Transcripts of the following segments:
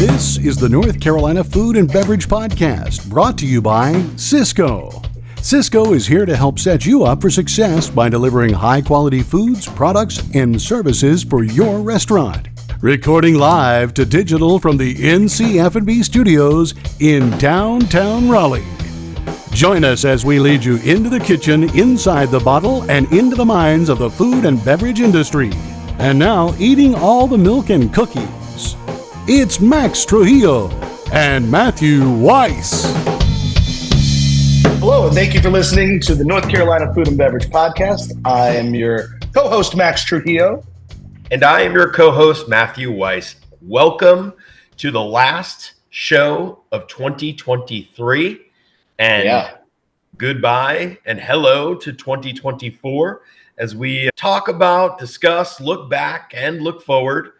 This is the North Carolina Food and Beverage Podcast, brought to you by Sysco. Sysco is here to help set you up for success by delivering high-quality foods, products, and services for your restaurant. Recording live to digital from the NCF&B studios in downtown Raleigh. Join us as we lead you into the kitchen, inside the bottle, and into the minds of the food and beverage industry. And now, eating all the milk and cookies, it's Max Trujillo and Matthew Weiss. Hello, and thank you for listening to the North Carolina Food and Beverage Podcast. I am your co-host, Max Trujillo. And I am your co-host, Matthew Weiss. Welcome to the last show of 2023. And goodbye and hello to 2024 as we talk about, discuss, look back, and look forward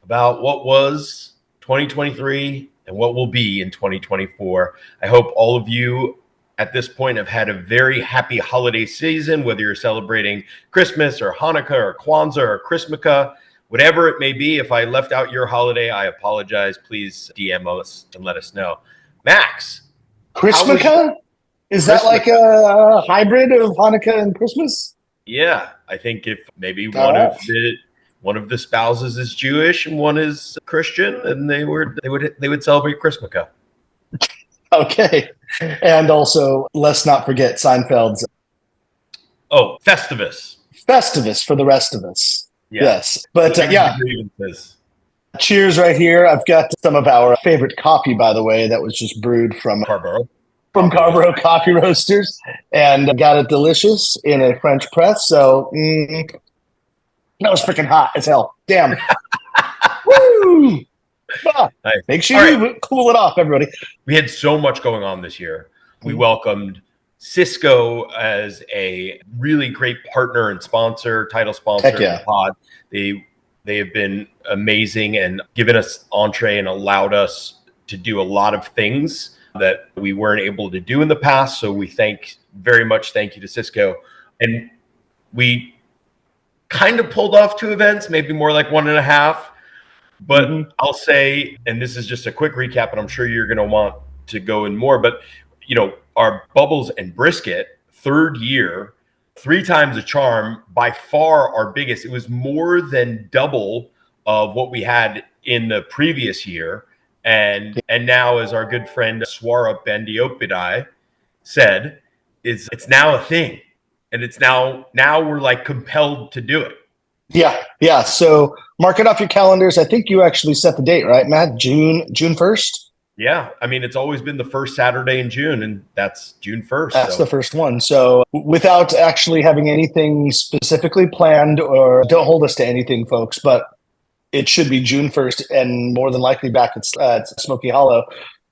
about what was 2023 and what will be in 2024. I hope all of you at this point have had a very happy holiday season, whether you're celebrating Christmas or Hanukkah or Kwanzaa or Christmaka, whatever it may be. If I left out your holiday, I apologize. Please DM us and let us know. Max. Christmaka? Is that like a hybrid of Hanukkah and Christmas? Yeah, I think if maybe one of the spouses is Jewish and one is Christian, and they would celebrate Christmaka. Okay. And also, let's not forget Seinfeld's Festivus. Festivus for the rest of us. Yeah. Yes. But cheers right here. I've got some of our favorite coffee, by the way, that was just brewed from Carborough Coffee Roasters, and got it delicious in a French press. So that was freaking hot as hell. Damn. Woo! Nice. Make sure you cool it off, everybody. We had so much going on this year. We welcomed Sysco as a really great partner and title sponsor of the pod. They have been amazing and given us entree and allowed us to do a lot of things that we weren't able to do in the past. So we very much thank you to Sysco. And we kind of pulled off 2 events, maybe more like 1.5. But I'll say, and this is just a quick recap, and I'm sure you're going to want to go in more, but our Bubbles and Brisket, 3rd year, 3 times a charm, by far our biggest. It was more than double of what we had in the previous year. And now, as our good friend Swara Bendiopidai said, it's now a thing. And it's now we're like compelled to do it. Yeah. So mark it off your calendars. I think you actually set the date, right, Matt? June 1st? Yeah. I mean, it's always been the first Saturday in June, and that's June 1st. That's the first one. So without actually having anything specifically planned, or don't hold us to anything, folks, but it should be June 1st and more than likely back at Smoky Hollow,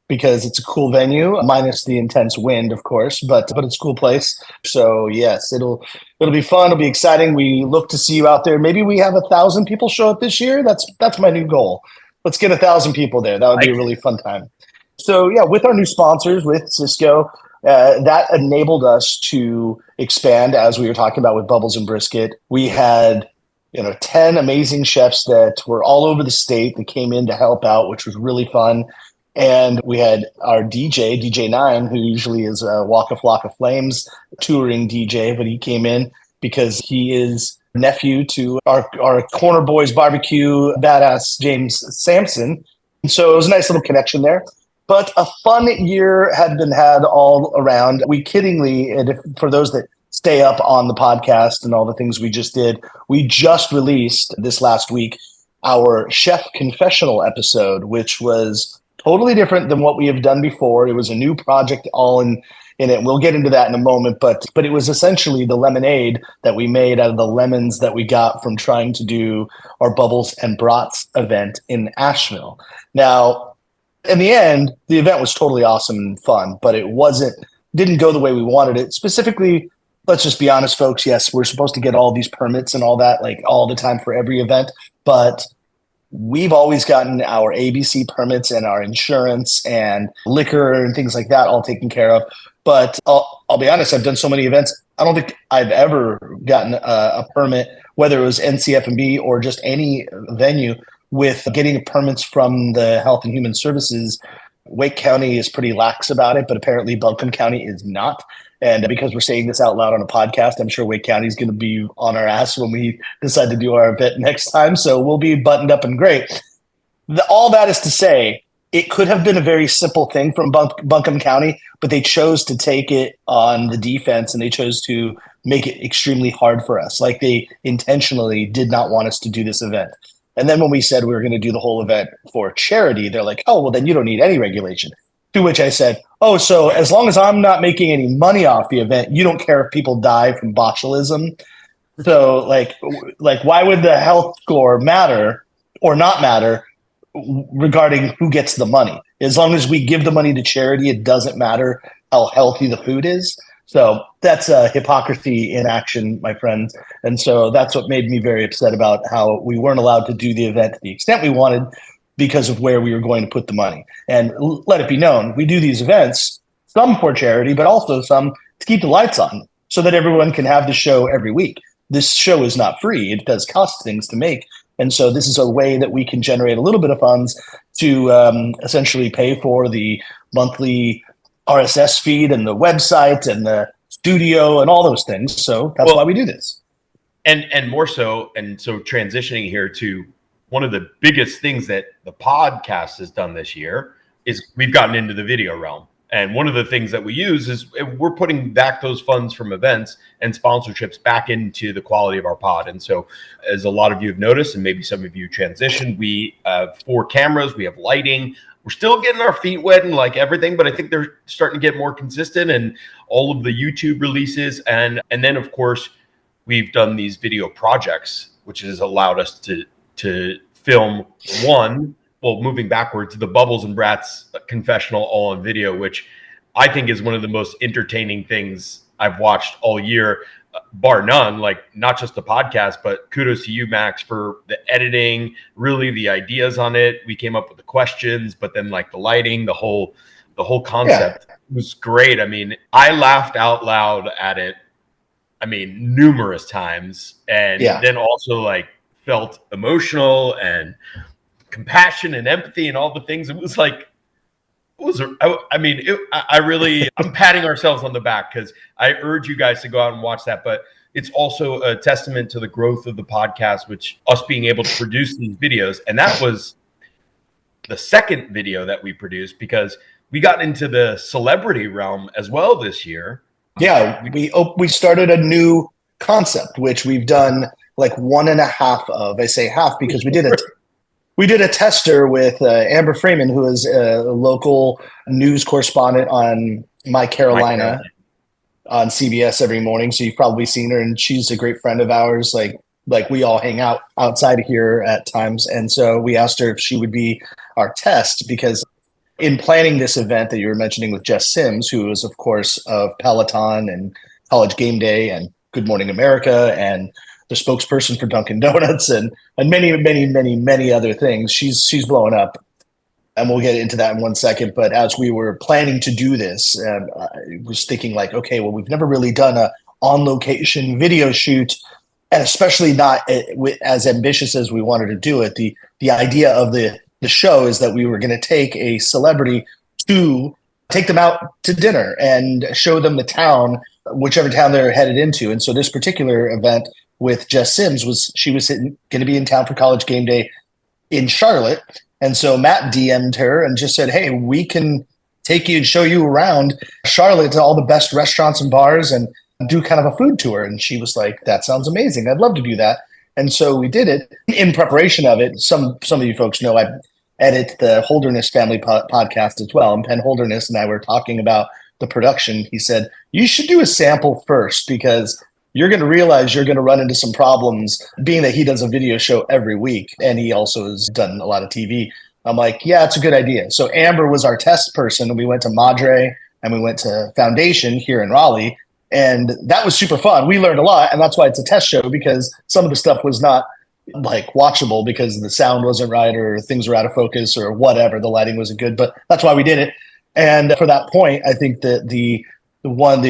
because it's a cool venue, minus the intense wind, of course, but it's a cool place. So yes, it'll be fun. It'll be exciting. We look to see you out there. Maybe we have 1,000 people show up this year. That's my new goal. Let's get 1,000 people there. That would be a really fun time. So yeah, with our new sponsors, with Sysco, that enabled us to expand, as we were talking about with Bubbles and Brisket. We had 10 amazing chefs that were all over the state that came in to help out, which was really fun. And we had our DJ9, who usually is a Walk a Flock of Flames touring DJ, but he came in because he is nephew to our Corner Boys barbecue badass James Sampson. So it was a nice little connection there. But a fun year had been had all around. We kiddingly, and for those that stay up on the podcast and all the things we just did, we just released this last week our Chef Confessional episode, which was totally different than what we have done before. It was a new project all in it. We'll get into that in a moment, but it was essentially the lemonade that we made out of the lemons that we got from trying to do our Bubbles and Brats event in Asheville. Now, in the end, the event was totally awesome and fun, but it didn't go the way we wanted it. Specifically, let's just be honest, folks. Yes, we're supposed to get all these permits and all that, like all the time for every event, but we've always gotten our ABC permits and our insurance and liquor and things like that all taken care of. But I'll be honest, I've done so many events. I don't think I've ever gotten a permit, whether it was NCF&B or just any venue, with getting permits from the Health and Human Services, Wake County is pretty lax about it, but apparently Buncombe County is not. And because we're saying this out loud on a podcast, I'm sure Wake County is going to be on our ass when we decide to do our event next time. So we'll be buttoned up and great. All that is to say, it could have been a very simple thing from Buncombe County, but they chose to take it on the defense and they chose to make it extremely hard for us. Like they intentionally did not want us to do this event. And then when we said we were going to do the whole event for charity, they're like, oh, well, then you don't need any regulation. To which I said, oh, so as long as I'm not making any money off the event, you don't care if people die from botulism. So like why would the health score matter or not matter regarding who gets the money? As long as we give the money to charity, it doesn't matter how healthy the food is. So that's hypocrisy in action, my friends. And so that's what made me very upset about how we weren't allowed to do the event to the extent we wanted because of where we were going to put the money. And let it be known, we do these events, some for charity, but also some to keep the lights on so that everyone can have the show every week. This show is not free. It does cost things to make. And so this is a way that we can generate a little bit of funds to essentially pay for the monthly RSS feed and the website and the studio and all those things. So that's why we do this. And more so, and so transitioning here to one of the biggest things that the podcast has done this year is we've gotten into the video realm. And one of the things that we use is we're putting back those funds from events and sponsorships back into the quality of our pod. And so as a lot of you have noticed, and maybe some of you transitioned, we have 4 cameras, we have lighting. We're still getting our feet wet and like everything, but I think they're starting to get more consistent and all of the YouTube releases. And then of course, we've done these video projects, which has allowed us to film moving backwards, the Bubbles and Brats confessional all on video, which I think is one of the most entertaining things I've watched all year, bar none. Like not just the podcast, but kudos to you, Max, for the editing, really the ideas on it. We came up with the questions, but then like the lighting, the whole concept was great. I mean, I laughed out loud at it. I mean, numerous times, and then also like felt emotional and compassion and empathy and all the things. I'm patting ourselves on the back because I urge you guys to go out and watch that. But it's also a testament to the growth of the podcast, which us being able to produce these videos. And that was the second video that we produced because we got into the celebrity realm as well this year. Yeah, we started a new concept, which we've done like 1.5 of. I say half because we did a tester with Amber Freeman, who is a local news correspondent on My Carolina on CBS every morning. So you've probably seen her, and she's a great friend of ours. Like we all hang out outside here at times. And so we asked her if she would be our test because in planning this event that you were mentioning with Jess Sims, who is, of course, of Peloton and College Game Day and Good Morning America and the spokesperson for Dunkin' Donuts and many, many, many, many other things. She's blowing up, and we'll get into that in one second. But as we were planning to do this, I was thinking like, okay, well, we've never really done a on-location video shoot, and especially not as ambitious as we wanted to do it. The idea of the show is that we were going to take a celebrity to take them out to dinner and show them the town, whichever town they're headed into. And so this particular event with Jess Sims was going to be in town for College Game Day in Charlotte. And so Matt DM'd her and just said, hey, we can take you and show you around Charlotte to all the best restaurants and bars and do kind of a food tour. And she was like, that sounds amazing. I'd love to do that. And so we did it. In preparation of it, some of you folks know I edit the Holderness family podcast as well. And Penn Holderness and I were talking about the production. He said, you should do a sample first because you're going to realize you're going to run into some problems being that he does a video show every week. And he also has done a lot of TV. I'm like, yeah, it's a good idea. So Amber was our test person and we went to Madre and we went to Foundation here in Raleigh. And that was super fun. We learned a lot. And that's why it's a test show because some of the stuff was not like watchable because the sound wasn't right or things were out of focus or whatever. The lighting wasn't good, but that's why we did it. And for that point, I think that the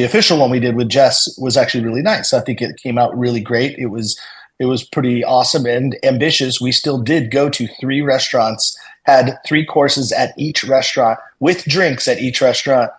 official one we did with Jess was actually really nice. I think it came out really great. It was It was pretty awesome and ambitious. We still did go to 3 restaurants, had 3 courses at each restaurant with drinks at each restaurant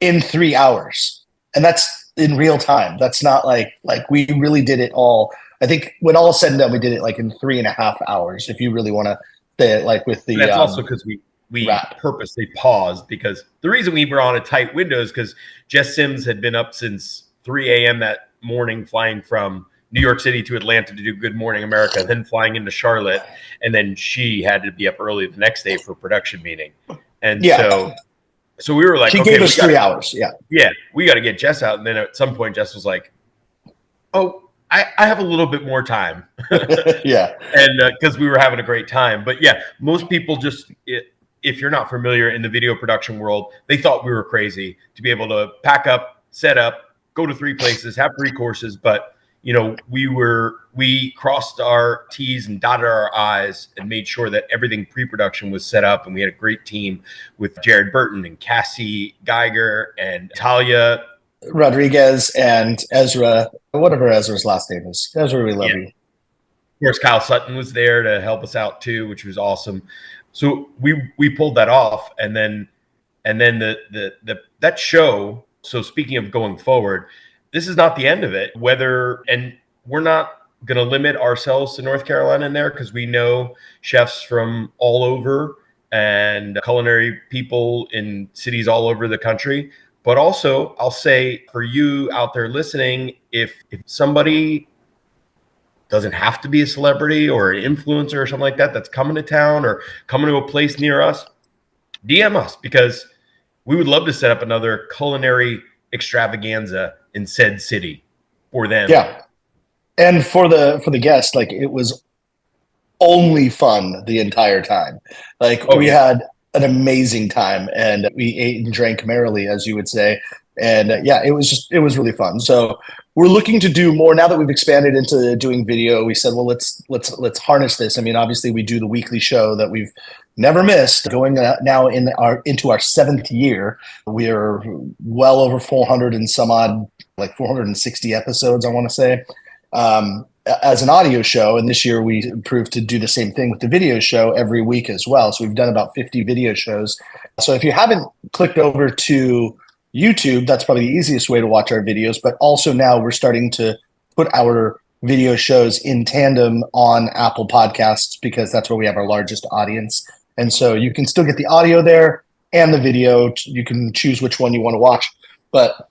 in 3 hours. And that's in real time. That's not like we really did it all. I think when all is said and done, we did it like in 3.5 hours. If you really want to say it like with the, that's also because we purposely paused, because the reason we were on a tight window is because Jess Sims had been up since 3 a.m. that morning, flying from New York City to Atlanta to do Good Morning America, then flying into Charlotte. And then she had to be up early the next day for production meeting. And so we were like, she gave us 3 hours. Yeah. Yeah. We got to get Jess out. And then at some point, Jess was like, oh, I have a little bit more time. Yeah. And because we were having a great time. But yeah, most people just, if you're not familiar in the video production world, they thought we were crazy to be able to pack up, set up, go to 3 places, have 3 courses. But, you know, we crossed our T's and dotted our I's and made sure that everything pre-production was set up. And we had a great team with Jared Burton and Cassie Geiger and Talia Rodriguez and Ezra, whatever Ezra's last name is. Ezra, we love you. Of course, Kyle Sutton was there to help us out too, which was awesome. So we pulled that off, and then that show. So speaking of going forward, this is not the end of it. And we're not going to limit ourselves to North Carolina in there, because we know chefs from all over and culinary people in cities all over the country. But also, I'll say for you out there listening, if somebody doesn't have to be a celebrity or an influencer or something like that that's coming to town or coming to a place near us, DM us, because we would love to set up another culinary extravaganza in said city for them. Yeah. And for the guests, like, it was only fun the entire time. Like, we had an amazing time, and we ate and drank merrily, as you would say. And it was really fun. So we're looking to do more now that we've expanded into doing video. We said, well, let's harness this. I mean, obviously we do the weekly show that we've never missed, going now into our 7th year. We're well over 400 and some odd, like 460 episodes, I want to say, as an audio show. And this year we improved to do the same thing with the video show every week as well. So we've done about 50 video shows. So if you haven't clicked over to YouTube, that's probably the easiest way to watch our videos. But also now we're starting to put our video shows in tandem on Apple Podcasts, because that's where we have our largest audience. And so you can still get the audio there and the video. You can choose which one you want to watch. But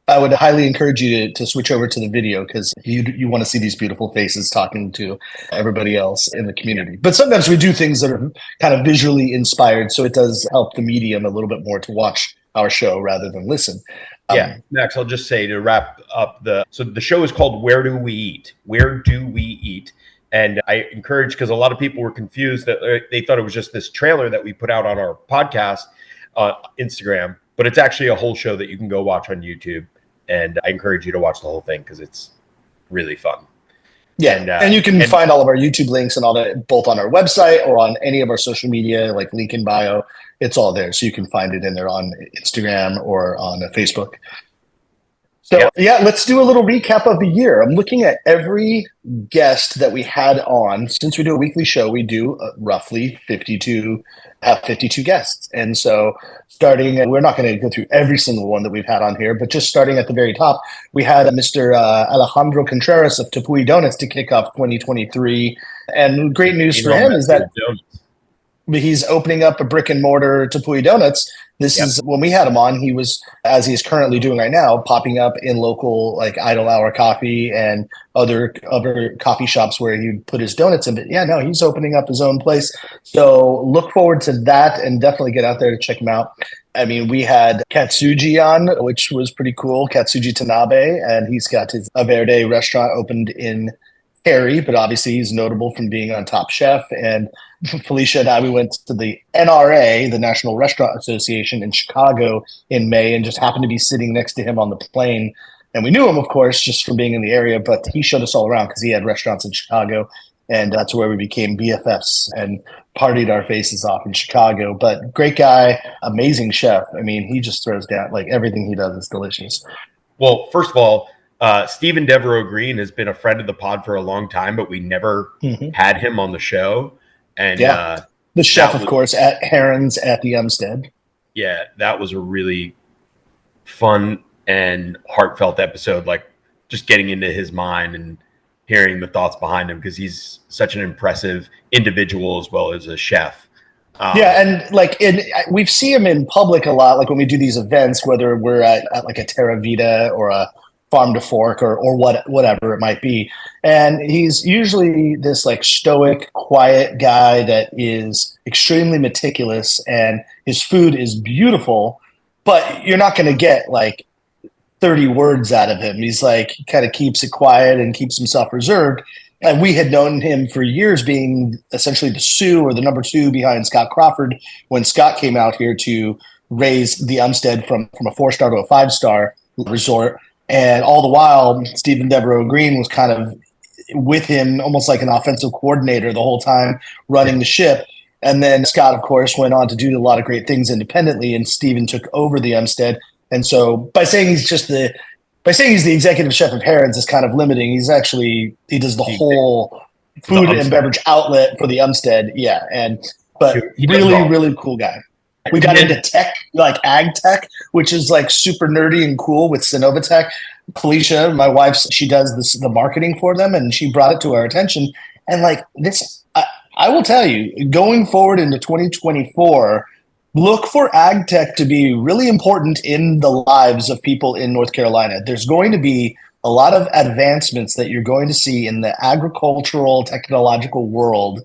I would highly encourage you to switch over to the video, because you want to see these beautiful faces talking to everybody else in the community. But sometimes we do things that are kind of visually inspired, so it does help the medium a little bit more to watch our show rather than listen. Max, I'll just say to wrap up so the show is called Where Do We Eat? Where Do We Eat? And I encourage, because a lot of people were confused that they thought it was just this trailer that we put out on our podcast, Instagram, but it's actually a whole show that you can go watch on YouTube. And I encourage you to watch the whole thing, because it's really fun. Yeah, and you can find all of our YouTube links and all that both on our website or on any of our social media, like link in bio. It's all there, so you can find it in there on Instagram or on Facebook. So let's do a little recap of the year. I'm looking at every guest that we had on. Since we do a weekly show, we do roughly 52 guests. And so starting, we're not going to go through every single one that we've had on here, but just starting at the very top, we had Mr. Alejandro Contreras of Tepuy Donuts to kick off 2023. And great news for him is that he's opening up a brick and mortar Tepuy Donuts. This is when we had him on, he was, as he's currently doing right now, popping up in local like Idle Hour Coffee and other coffee shops where he'd put his donuts in. But he's opening up his own place. So look forward to that, and definitely get out there to check him out. I mean, we had Katsuji on, which was pretty cool, Katsuji Tanabe, and he's got his Averde restaurant opened in Cary, but obviously he's notable from being on Top Chef. And Felicia and I, we went to the NRA, the National Restaurant Association in Chicago in May, and just happened to be sitting next to him on the plane. And we knew him, of course, just from being in the area, but he showed us all around because he had restaurants in Chicago. And that's where we became BFFs and partied our faces off in Chicago. But great guy, amazing chef. I mean, he just throws down, like, everything he does is delicious. Well, first of all, Stephen Devereaux Green has been a friend of the pod for a long time, but we never had him on the show. And the chef, of course, at Heron's at the Umstead. Yeah, that was a really fun and heartfelt episode. Like just getting into his mind and hearing the thoughts behind him, because he's such an impressive individual as well as a chef. And we see him in public a lot, like when we do these events, whether we're at like a Terra Vita or a Farm to Fork or whatever it might be. And he's usually this like stoic, quiet guy that is extremely meticulous, and his food is beautiful, but you're not going to get like 30 words out of him. He's like, he kind of keeps it quiet and keeps himself reserved. And we had known him for years being essentially the sous or the number 2 behind Scott Crawford when Scott came out here to raise the Umstead from a 4-star to a 5-star resort. And all the while, Stephen Devereaux Green was kind of with him, almost like an offensive coordinator the whole time, running the ship. And then Scott, of course, went on to do a lot of great things independently, and Stephen took over the Umstead. And so by saying he's the executive chef of Heron's is kind of limiting. He does the whole food and beverage outlet for the Umstead. Yeah. But really cool guy. We got into tech, like ag tech, which is like super nerdy and cool with Synovatech. Felicia, my wife, she does the marketing for them, and she brought it to our attention. And like this, I will tell you, going forward into 2024, look for ag tech to be really important in the lives of people in North Carolina. There's going to be a lot of advancements that you're going to see in the agricultural technological world.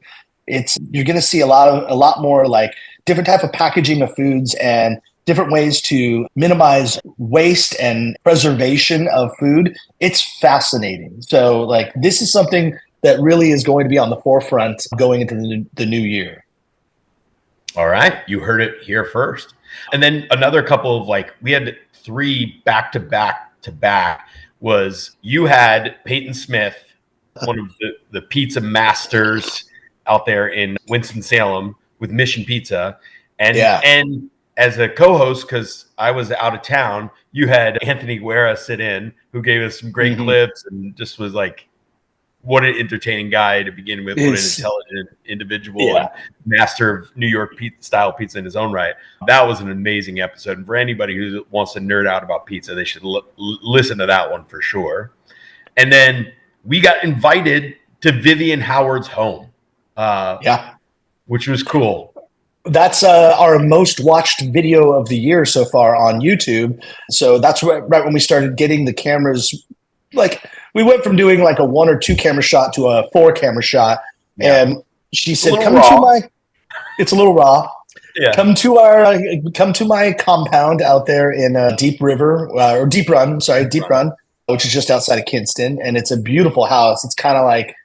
You're going to see a lot more like different type of packaging of foods and different ways to minimize waste and preservation of food. It's fascinating. So like this is something that really is going to be on the forefront going into the new year. All right. You heard it here first. And then another couple of we had 3 back-to-back was you had Peyton Smith, one of the pizza masters out there in Winston-Salem with Mission Pizza. And as a co-host, because I was out of town, you had Anthony Guerra sit in, who gave us some great clips and just was like, what an entertaining guy to begin with, what an intelligent individual and master of New York style pizza in his own right. That was an amazing episode. And for anybody who wants to nerd out about pizza, they should listen to that one for sure. And then we got invited to Vivian Howard's home, which was cool. That's our most watched video of the year so far on YouTube. So that's right when we started getting the cameras. Like we went from doing like a 1 or 2 camera shot to a 4 camera shot. Yeah. And she said, it's a little raw. Yeah. Come to my compound out there in Deep Run, which is just outside of Kinston. And it's a beautiful house. It's kind of like,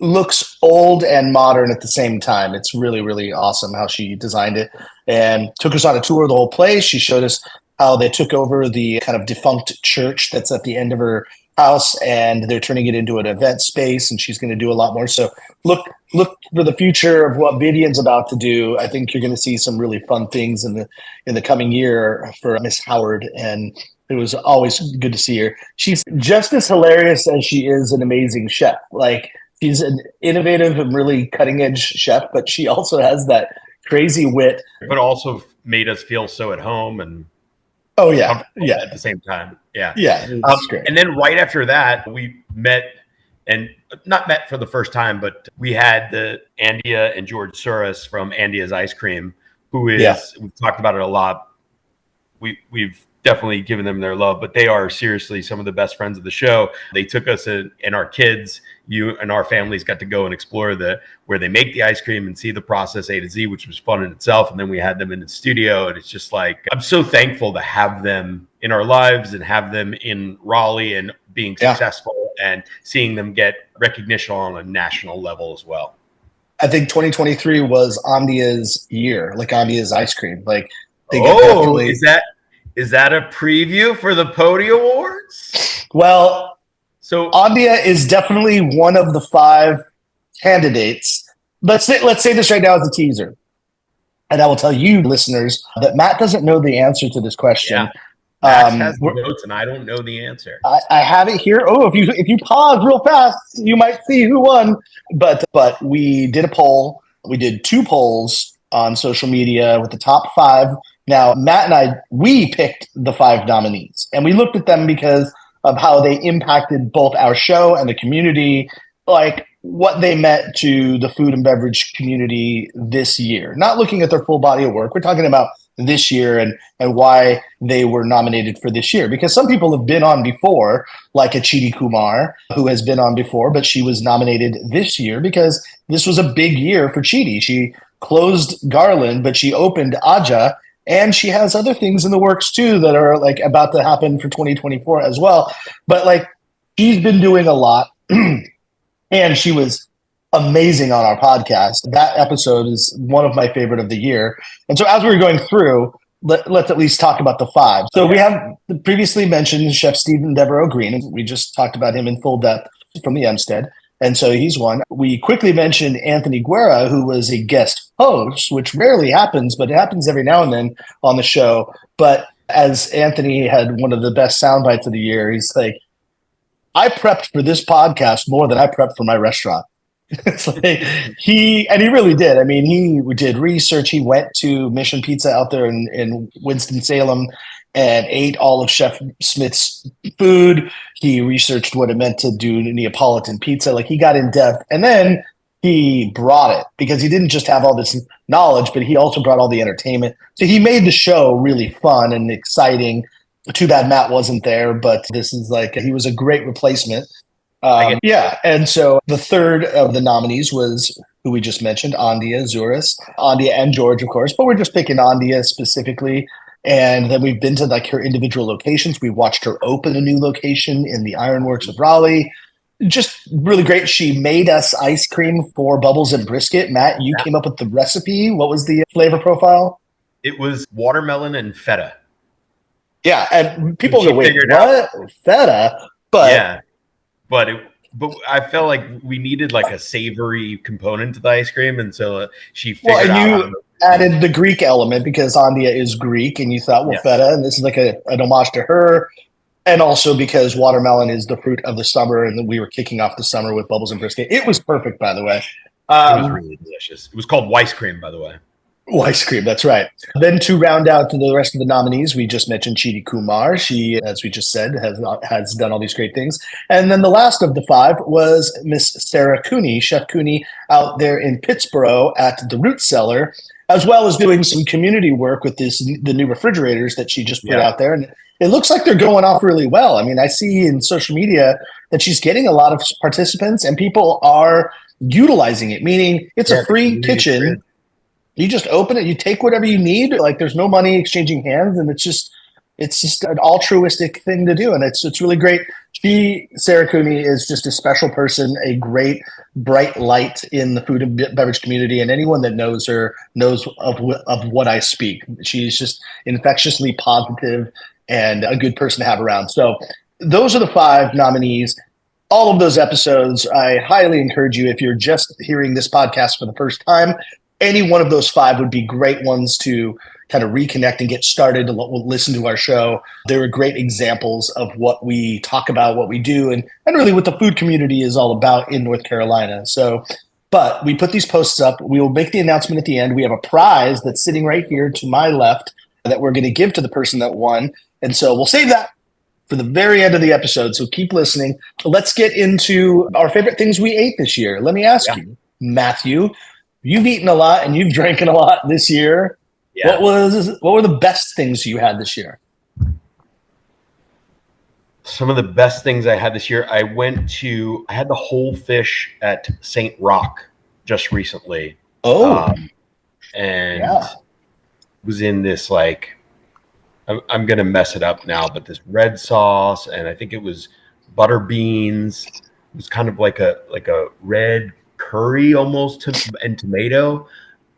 looks old and modern at the same time. It's really, really awesome how she designed it, and took us on a tour of the whole place. She showed us how they took over the kind of defunct church that's at the end of her house, and they're turning it into an event space, and she's going to do a lot more. So look for the future of what Vivian's about to do. I think you're going to see some really fun things in the coming year for Miss Howard, and it was always good to see her. She's just as hilarious as she is an amazing chef. Like, she's an innovative and really cutting-edge chef, but she also has that crazy wit. But also made us feel so at home and at the same time. Yeah. It's great. And then right after that, we met, and not met for the first time, but we had the Andrea and George Soros from Andia's Ice Cream, who is, we've talked about it a lot. We've definitely given them their love, but they are seriously some of the best friends of the show. They took us and our kids, you and our families, got to go and explore where they make the ice cream and see the process A to Z, which was fun in itself. And then we had them in the studio, and it's just like, I'm so thankful to have them in our lives and have them in Raleigh and being successful and seeing them get recognition on a national level as well. I think 2023 was Andia's year, like Andia's Ice Cream. Like, is that a preview for the Pody Awards? Well, so Ajja is definitely one of the 5 candidates. Let's say this right now as a teaser. And I will tell you, listeners, that Matt doesn't know the answer to this question. Yeah. Max has the votes, and I don't know the answer. I have it here. Oh, if you pause real fast, you might see who won. But we did a poll. We did 2 polls on social media with the top 5. Now, Matt and I, we picked the 5 nominees, and we looked at them because of how they impacted both our show and the community, like what they meant to the food and beverage community this year. Not looking at their full body of work. We're talking about this year and why they were nominated for this year. Because some people have been on before, like Ajja Kumar, who has been on before, but she was nominated this year because this was a big year for Ajja. She closed Garland, but she opened Ajja, and she has other things in the works too that are like about to happen for 2024 as well. But like, she's been doing a lot, and she was amazing on our podcast. That episode is one of my favorite of the year. And so as we were going through, let's at least talk about the 5. So we have the previously mentioned Chef Stephen Devereaux Green. We just talked about him in full depth from the Hempstead. And so he's one. We quickly mentioned Anthony Guerra, who was a guest host, which rarely happens, but it happens every now and then on the show. But as Anthony had one of the best sound bites of the year, he's like, I prepped for this podcast more than I prepped for my restaurant. It's like he really did. I mean, he did research. He went to Mission Pizza out there in Winston-Salem and ate all of Chef Smith's food. He researched what it meant to do Neapolitan pizza. Like, he got in depth, and then he brought it because he didn't just have all this knowledge, but he also brought all the entertainment. So he made the show really fun and exciting. Too bad Matt wasn't there, but this is like, he was a great replacement. Yeah. And so the third of the nominees was who we just mentioned, Andia Zuris, Andia and George, of course, but we're just picking Andia specifically. And then we've been to like her individual locations. We watched her open a new location in the Ironworks of Raleigh. Just really great. She made us ice cream for Bubbles and Brisket. Matt, you came up with the recipe. What was the flavor profile? It was watermelon and feta. Yeah. And people go, wait, what? Feta? But yeah. But I felt like we needed like a savory component to the ice cream, and so she figured out. You added the Greek element because Andia is Greek, and you thought, well, feta, and this is like an homage to her, and also because watermelon is the fruit of the summer, and we were kicking off the summer with Bubbles and Brisket. It was perfect, by the way. It was really delicious. It was called Weiss cream, by the way. Weiss cream, that's right. Then to round out the rest of the nominees, we just mentioned Ajja Kumar. She, as we just said, has done all these great things. And then the last of the 5 was Miss Sarah Cooney, Chef Cooney, out there in Pittsburgh at the Root Cellar, as well as doing some community work with the new refrigerators that she just put out there. And it looks like they're going off really well. I mean, I see in social media that she's getting a lot of participants, and people are utilizing it, meaning it's a free kitchen. You just open it, you take whatever you need. Like, there's no money exchanging hands, and it's just an altruistic thing to do, and it's really great. Sarah Cooney is just a special person, a great bright light in the food and beverage community, and anyone that knows her knows of what I speak. She's just infectiously positive and a good person to have around. So those are the 5 nominees. All of those episodes, I highly encourage you, if you're just hearing this podcast for the first time, any one of those 5 would be great ones to kind of reconnect and get started to listen to our show. They were great examples of what we talk about, what we do, and really what the food community is all about in North Carolina. So, but we put these posts up. We will make the announcement at the end. We have a prize that's sitting right here to my left that we're going to give to the person that won. And so we'll save that for the very end of the episode. So keep listening. Let's get into our favorite things we ate this year. Let me ask you, Matthew, you've eaten a lot and you've drank a lot this year. Yeah. What were the best things you had this year? Some of the best things I had this year, I had the whole fish at St. Rock just recently. And was in this, like, I'm going to mess it up now, but this red sauce, and I think it was butter beans. It was kind of like a red curry almost, and tomato.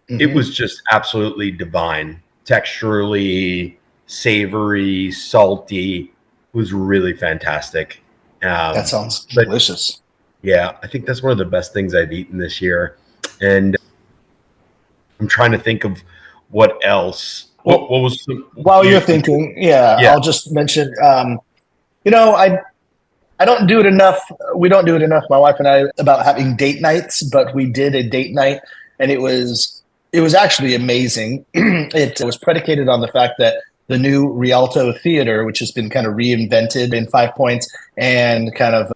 It was just absolutely divine, texturally, savory, salty. It was really fantastic. That sounds delicious. Yeah, I think that's one of the best things I've eaten this year. And I'm trying to think of what else. What was while you're thinking? Yeah, I'll just mention. I don't do it enough. We don't do it enough, my wife and I, about having date nights. But we did a date night, and it was actually amazing. It was predicated on the fact that the new Rialto Theater, which has been kind of reinvented in 5 Points, and kind of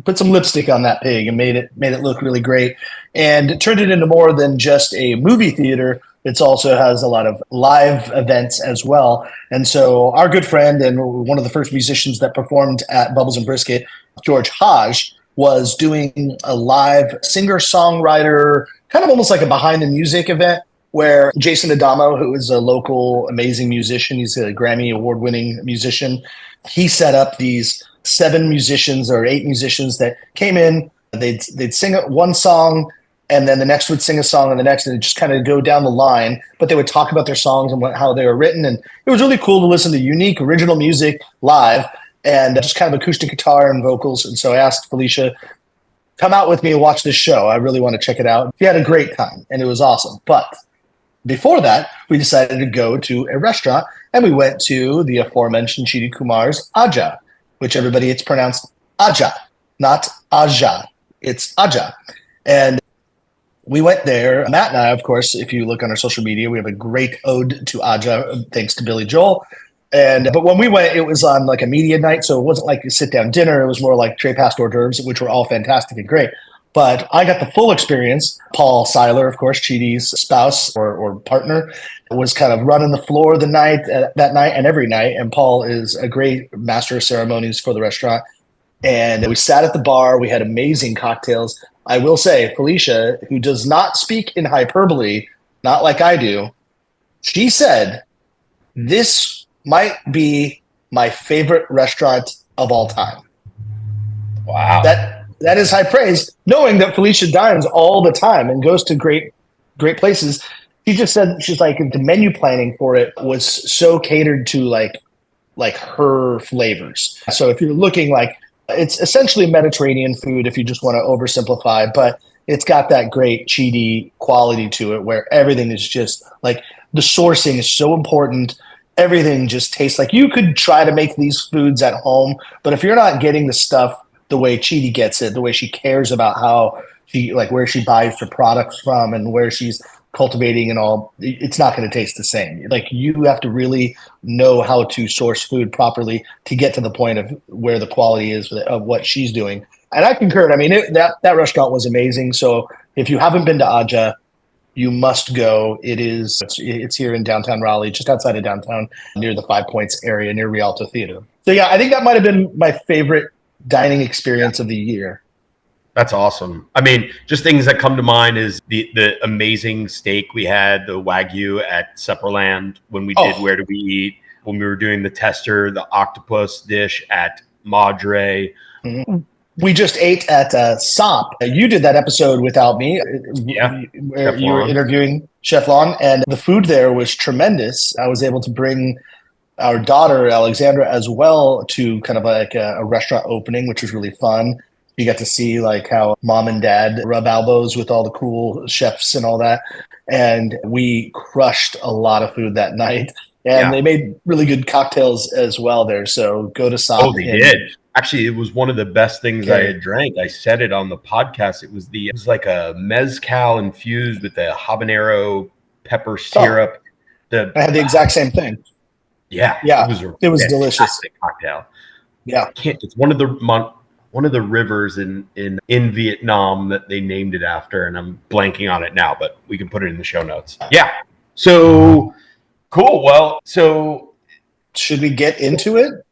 put some lipstick on that pig and made it look really great, and turned it into more than just a movie theater. It also has a lot of live events as well. And so our good friend and one of the first musicians that performed at Bubbles and Brisket, George Hodge, was doing a live singer-songwriter, kind of almost like a behind the music event, where Jason Adamo, who is a local amazing musician, he's a Grammy award-winning musician, he set up these 7 musicians or 8 musicians that came in. They'd sing one song, and then the next would sing a song, and the next, and it just kind of go down the line. But they would talk about their songs and how they were written, and it was really cool to listen to unique, original music live, and just kind of acoustic guitar and vocals. And so I asked Felicia, come out with me and watch this show. I really want to check it out. She had a great time, and it was awesome. But before that, we decided to go to a restaurant, and we went to the aforementioned Chidi Kumar's Ajja, which it's pronounced Ajja, not Ajja. It's Ajja. And we went there. Matt and I, of course, if you look on our social media, we have a great ode to Ajja, thanks to Billy Joel. But when we went, it was on like a media night, so it wasn't like a sit-down dinner. It was more like tray passed hors d'oeuvres, which were all fantastic and great. But I got the full experience. Paul Seiler, of course, Chidi's spouse or partner, was kind of running the floor that night and every night. And Paul is a great master of ceremonies for the restaurant. And we sat at the bar. We had amazing cocktails. I will say, Felicia, who does not speak in hyperbole, not like I do, she said, this might be my favorite restaurant of all time. Wow. That is high praise, knowing that Felicia dines all the time and goes to great places. She just said, she's like, the menu planning for it was so catered to like her flavors. So if you're looking it's essentially Mediterranean food if you just want to oversimplify, but it's got that great Chidi quality to it where everything is just like the sourcing is so important. Everything just tastes like you could try to make these foods at home, but if you're not getting the stuff the way Chidi gets it, the way she cares about how where she buys her products from and where she's cultivating and all, it's not going to taste the same. Like you have to really know how to source food properly to get to the point of where the quality is of what she's doing. And I concur. I mean, that restaurant was amazing. So if you haven't been to Ajja, you must go. It's here in downtown Raleigh, just outside of downtown, near the 5 Points area, near Rialto Theater. So yeah, I think that might have been my favorite dining experience of the year. That's awesome. I mean, just things that come to mind is the amazing steak we had, the Wagyu at Supperland when we did Where Do We Eat, when we were doing the tester, the octopus dish at Madre. Mm-hmm. We just ate at SOP. You did that episode without me, where you were interviewing Chef Lon, and the food there was tremendous. I was able to bring our daughter, Alexandra, as well to kind of like a restaurant opening, which was really fun. You got to see like how mom and dad rub elbows with all the cool chefs and all that. And we crushed a lot of food that night. And they made really good cocktails as well there. So go to SOP. Oh, they did. Actually, it was one of the best things I had drank. I said it on the podcast. It was like a mezcal infused with the habanero pepper syrup. I had the exact same thing. Yeah. It was delicious. Cocktail. Yeah. It's one of the rivers in Vietnam that they named it after, and I'm blanking on it now, but we can put it in the show notes. Yeah. So cool. Well, so should we get into it?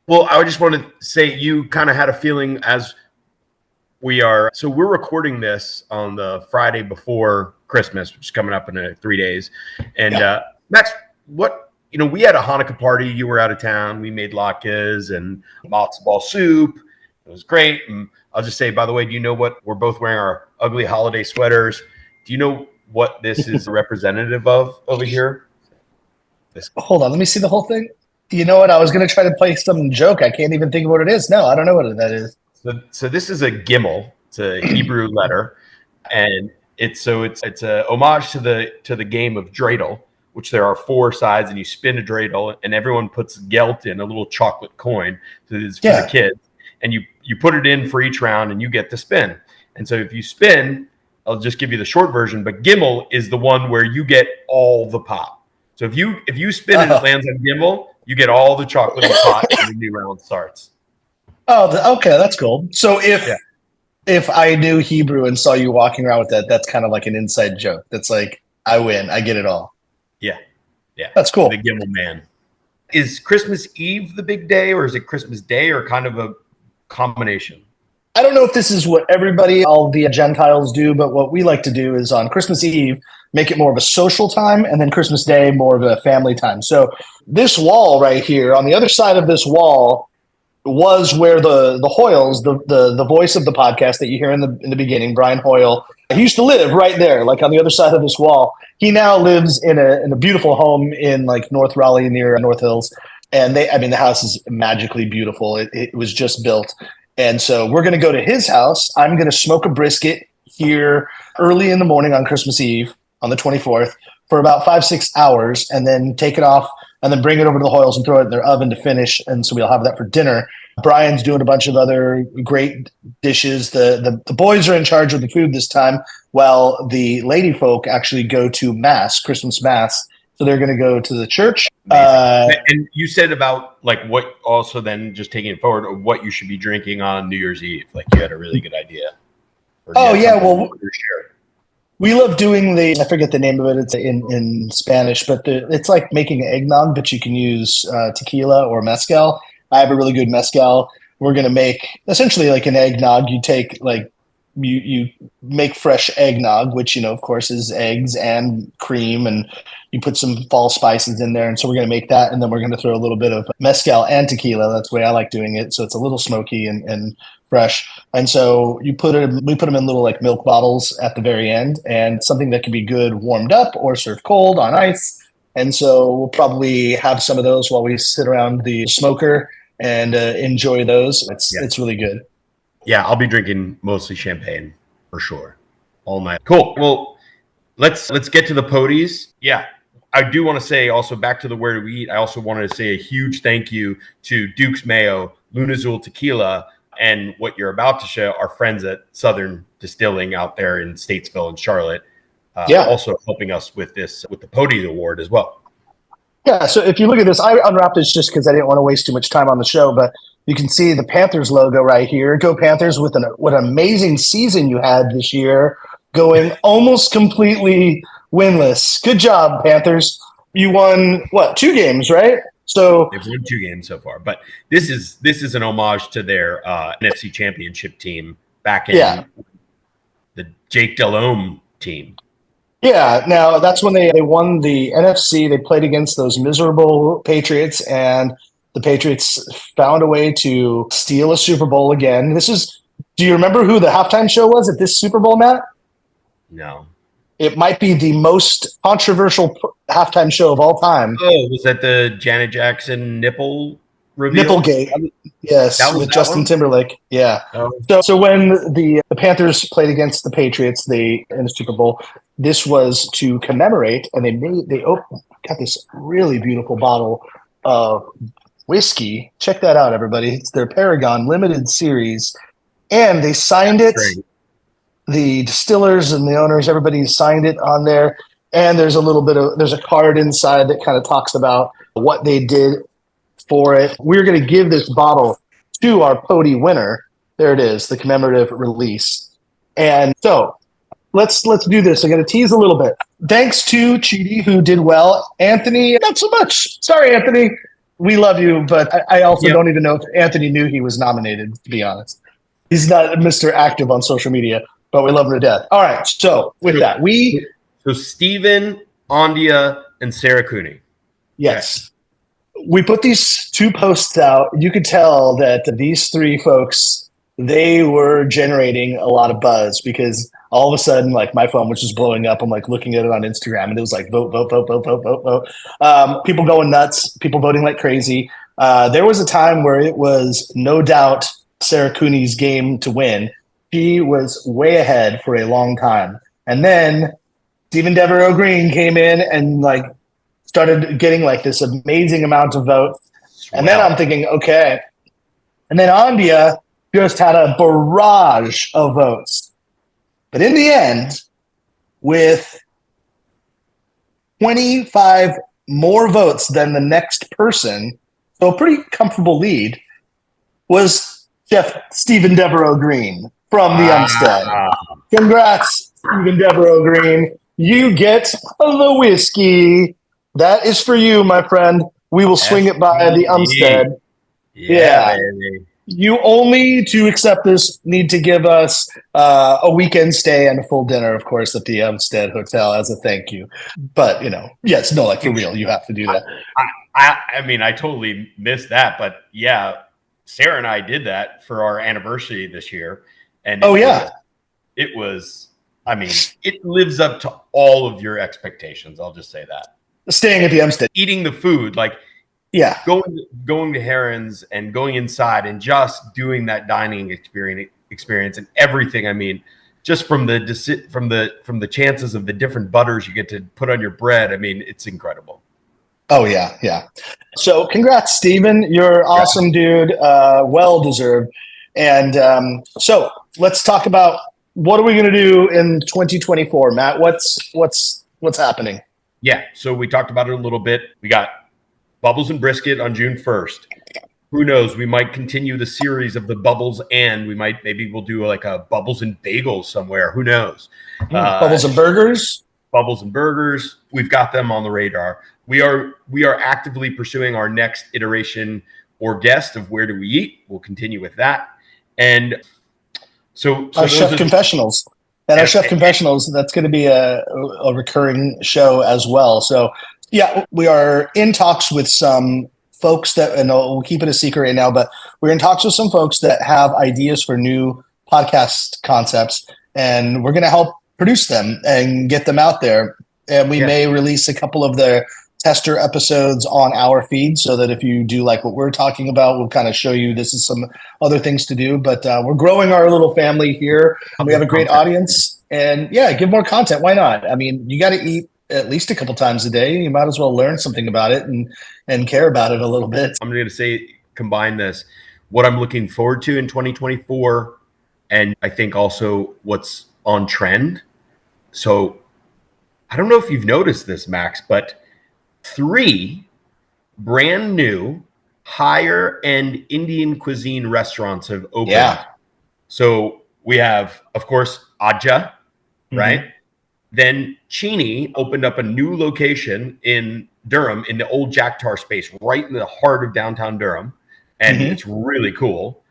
Well, I just want to say you kind of had a feeling as we're recording this on the Friday before Christmas, which is coming up in 3 days. And Max, we had a Hanukkah party. You were out of town. We made latkes and matzo ball soup. It was great. And I'll just say, by the way, do you know what we're both wearing our ugly holiday sweaters? Do you know what this is representative of over here? Hold on. Let me see the whole thing. You know what? I was going to try to play some joke. I can't even think of what it is. No, I don't know what that is. So this is a gimel. It's a Hebrew letter. And it's a homage to the game of dreidel, which there are 4 sides, and you spin a dreidel, and everyone puts gelt in, a little chocolate coin, so it's for the kids, and you put it in for each round, and you get to spin. And so if you spin, I'll just give you the short version, but Gimmel is the one where you get all the pop. So if you spin and it lands on Gimmel, you get all the chocolate in the pot, and the new round starts. Oh, okay, that's cool. So if I knew Hebrew and saw you walking around with that, that's kind of like an inside joke. That's like, I win, I get it all. Yeah. That's cool. The Gimmel man. Is Christmas Eve the big day, or is it Christmas Day, or kind of a combination? I don't know if this is what all the Gentiles do, but what we like to do is on Christmas Eve, make it more of a social time, and then Christmas Day, more of a family time. So this wall right here, on the other side of this wall, was where the Hoyles, the voice of the podcast that you hear in the beginning, Brian Hoyle, he used to live right there, like on the other side of this wall. He now lives in a beautiful home in like North Raleigh near North Hills. And the house is magically beautiful. It was just built. And so we're going to go to his house. I'm going to smoke a brisket here early in the morning on Christmas Eve on the 24th for about 5-6 hours, and then take it off and then bring it over to the Hoyles and throw it in their oven to finish. And so we'll have that for dinner. Brian's doing a bunch of other great dishes. The boys are in charge of the food this time, while the lady folk actually go to Mass, Christmas Mass. So they're going to go to the church. And you said about like what also then just taking it forward, what you should be drinking on New Year's Eve. Like you had a really good idea. We love doing I forget the name of it. It's in Spanish, but it's like making eggnog, but you can use tequila or mezcal. I have a really good mezcal. We're going to make essentially like an eggnog. You take like, you make fresh eggnog, which, of course is eggs and cream, and you put some fall spices in there. And so we're going to make that. And then we're going to throw a little bit of mezcal and tequila. That's the way I like doing it. So it's a little smoky and fresh. And so we put them in little like milk bottles at the very end, and something that can be good warmed up or served cold on ice. And so we'll probably have some of those while we sit around the smoker and enjoy those. It's really good. Yeah, I'll be drinking mostly champagne for sure all night. Cool. Well, let's get to the Podys. Yeah, I do want to say also back to the Where Do We Eat. I also wanted to say a huge thank you to Duke's Mayo, Luna Azul Tequila, and what you're about to show, our friends at Southern Distilling out there in Statesville and Charlotte. Also helping us with this, with the Pody Award as well. Yeah, so if you look at this, I unwrapped this just because I didn't want to waste too much time on the show, but you can see the Panthers logo right here. Go Panthers with what an amazing season you had this year, going almost completely winless. Good job, Panthers. You won, 2 games, right? So they've won 2 games so far, but this is an homage to their NFC Championship team back in the Jake Delhomme team. Yeah, now that's when they won the NFC. They played against those miserable Patriots, and the Patriots found a way to steal a Super Bowl again. Do you remember who the halftime show was at this Super Bowl, Matt? No. It might be the most controversial halftime show of all time. Oh, was that the Janet Jackson nipple reveal? Nipplegate. Yes, with Justin Timberlake. Yeah. Oh. So when the Panthers played against the Patriots, in the Super Bowl, this was to commemorate, and they got this really beautiful bottle of whiskey. Check that out, everybody. It's their Paragon limited series, and they signed it. Great. The distillers and the owners, everybody signed it on there. And there's a card inside that kind of talks about what they did for it. We're going to give this bottle to our Pody winner. There it is, the commemorative release. And so let's do this. I'm going to tease a little bit. Thanks to Chidi, who did well. Anthony, not so much. Sorry, Anthony. We love you, but I also don't even know if Anthony knew he was nominated, to be honest. He's not Mr. Active on social media, but we love him to death. All right, so with that, So Steven, Andia, and Sarah Cooney. Yes. Okay. We put these 2 posts out. You could tell that these 3 folks, they were generating a lot of buzz, because all of a sudden, like, my phone was just blowing up. I'm like looking at it on Instagram, and it was like vote, vote, vote, vote, vote, vote, vote. People going nuts, people voting like crazy. There was a time where it was no doubt Sarah Cooney's game to win. She was way ahead for a long time. And then Stephen Devereaux Green came in and like started getting like this amazing amount of votes. Swell. And then I'm thinking, okay. And then Andia just had a barrage of votes. But in the end, with 25 more votes than the next person, so a pretty comfortable lead, was Chef Stephen Devereaux Green from the Umstead. Congrats, Stephen Devereaux Green. You get the whiskey. That is for you, my friend. We will swing it by the Umstead. Yeah, baby. You only, to accept this, need to give us a weekend stay and a full dinner, of course, at the Umstead Hotel as a thank you. But, yes, no, like for real, you have to do that. I mean, I totally missed that. But yeah, Sarah and I did that for our anniversary this year. And it was, I mean, it lives up to all of your expectations. I'll just say that. Staying at the Umstead. Eating the food, like, yeah, going to Heron's and going inside and just doing that dining experience and everything. I mean, just from the chances of the different butters you get to put on your bread. I mean, it's incredible. Oh yeah. So congrats, Stephen. You're awesome, dude. Well deserved. And so let's talk about what are we going to do in 2024, Matt? What's happening? Yeah. So we talked about it a little bit. We got Bubbles and Brisket on June 1st. Who knows? We might continue the series of the Bubbles, and maybe we'll do like a Bubbles and Bagels somewhere. Who knows? Bubbles and Burgers? Bubbles and Burgers. We've got them on the radar. We are actively pursuing our next iteration or guest of Where Do We Eat? We'll continue with that. And so our Chef Confessionals. And our Chef Confessionals, that's going to be a recurring show as well. So yeah, we are in talks with some folks and we'll keep it a secret right now, but we're in talks with some folks that have ideas for new podcast concepts, and we're going to help produce them and get them out there. And we may release a couple of their tester episodes on our feed so that if you do like what we're talking about, we'll kind of show you this is some other things to do. But we're growing our little family here. We have a great audience, and give more content. Why not? I mean, you got to eat at least a couple times a day. You might as well learn something about it and care about it a little bit. I'm going to say, combine this, what I'm looking forward to in 2024, and I think also what's on trend. So I don't know if you've noticed this, Max, but 3 brand new higher end Indian cuisine restaurants have opened. Yeah. So we have, of course, Ajja, right? Then Chini opened up a new location in Durham in the old Jack Tar space, right in the heart of downtown Durham. And it's really cool.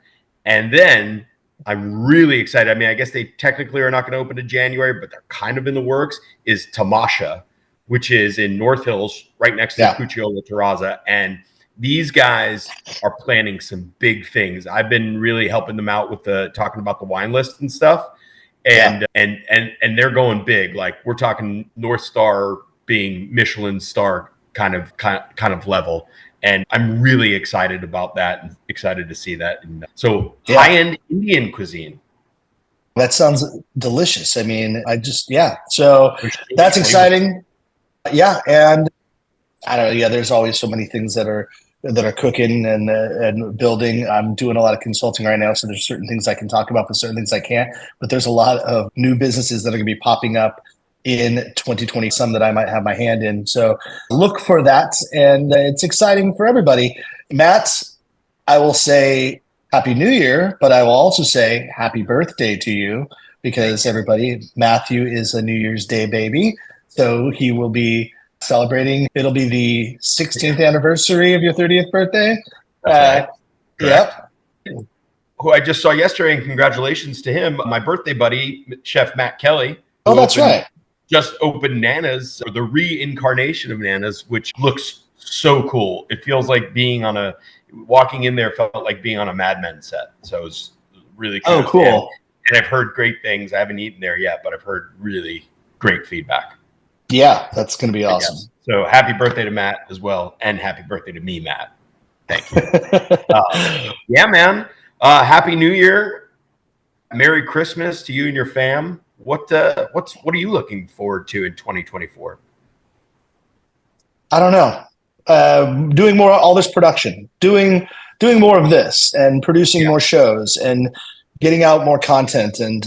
And then I'm really excited. I mean, I guess they technically are not going to open in January, but they're kind of in the works, is Tamasha, which is in North Hills, right next to Trujillo Terraza. And these guys are planning some big things. I've been really helping them out with talking about the wine list and stuff. And they're going big. Like, we're talking North Star being Michelin star kind of level. And I'm really excited about that and excited to see that. And so high-end Indian cuisine. That sounds delicious. I mean, so that's exciting. Yeah. And I don't know. Yeah, there's always so many things that are cooking and building. I'm doing a lot of consulting right now, so there's certain things I can talk about, but certain things I can't. But there's a lot of new businesses that are going to be popping up in 2020, some that I might have my hand in. So look for that, and it's exciting for everybody. Matt, I will say Happy New Year, but I will also say happy birthday to you, because Matthew is a New Year's Day baby, so he will be celebrating. It'll be the 16th anniversary of your 30th birthday. That's right. Yep. Who I just saw yesterday, and congratulations to him, my birthday buddy, Chef Matt Kelly. Oh, that's right. Just opened Nana's, or the reincarnation of Nana's, which looks so cool. It feels like walking in there felt like being on a Mad Men set. So it was really cool. Oh, cool. And I've heard great things. I haven't eaten there yet, but I've heard really great feedback. Yeah, that's going to be awesome. So happy birthday to Matt as well. And happy birthday to me, Matt. Thank you. Yeah, man. Happy New Year. Merry Christmas to you and your fam. What are you looking forward to in 2024? I don't know, doing more, all this production, doing more of this and producing more shows and getting out more content and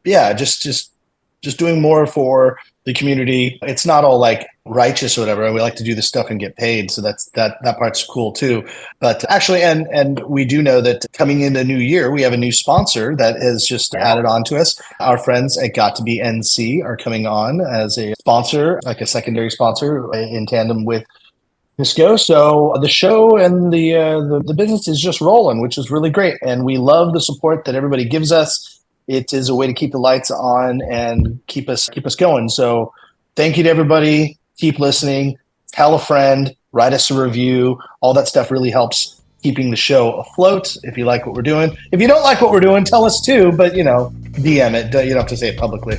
just doing more for the community. It's not all like righteous or whatever. We like to do this stuff and get paid. So that part's cool too. But actually, and we do know that coming into the new year, we have a new sponsor that has just added on to us. Our friends at Got to Be NC are coming on as a sponsor, like a secondary sponsor in tandem with Cisco. So the show and the business is just rolling, which is really great. And we love the support that everybody gives us. It is a way to keep the lights on and keep us going. So thank you to everybody. Keep listening. Tell a friend. Write us a review. All that stuff really helps keeping the show afloat. If you like what we're doing, if you don't like what we're doing, tell us too. But DM it. You don't have to say it publicly.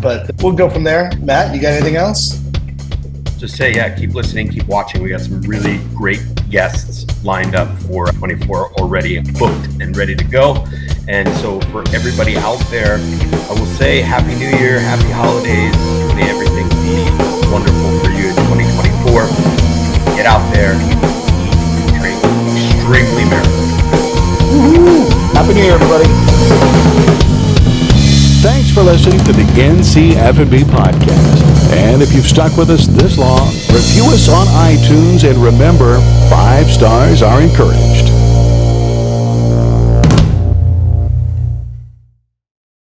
But we'll go from there. Matt, you got anything else? Just say, keep listening, keep watching. We got some really great guests lined up for 24 already booked and ready to go. And so for everybody out there, I will say Happy New Year, Happy Holidays. May everything be wonderful for you in 2024. Get out there, eat, drink extremely merry. Happy New Year, everybody. Thanks for listening to the NC F&B podcast. And if you've stuck with us this long, review us on iTunes and remember, 5 stars are encouraged.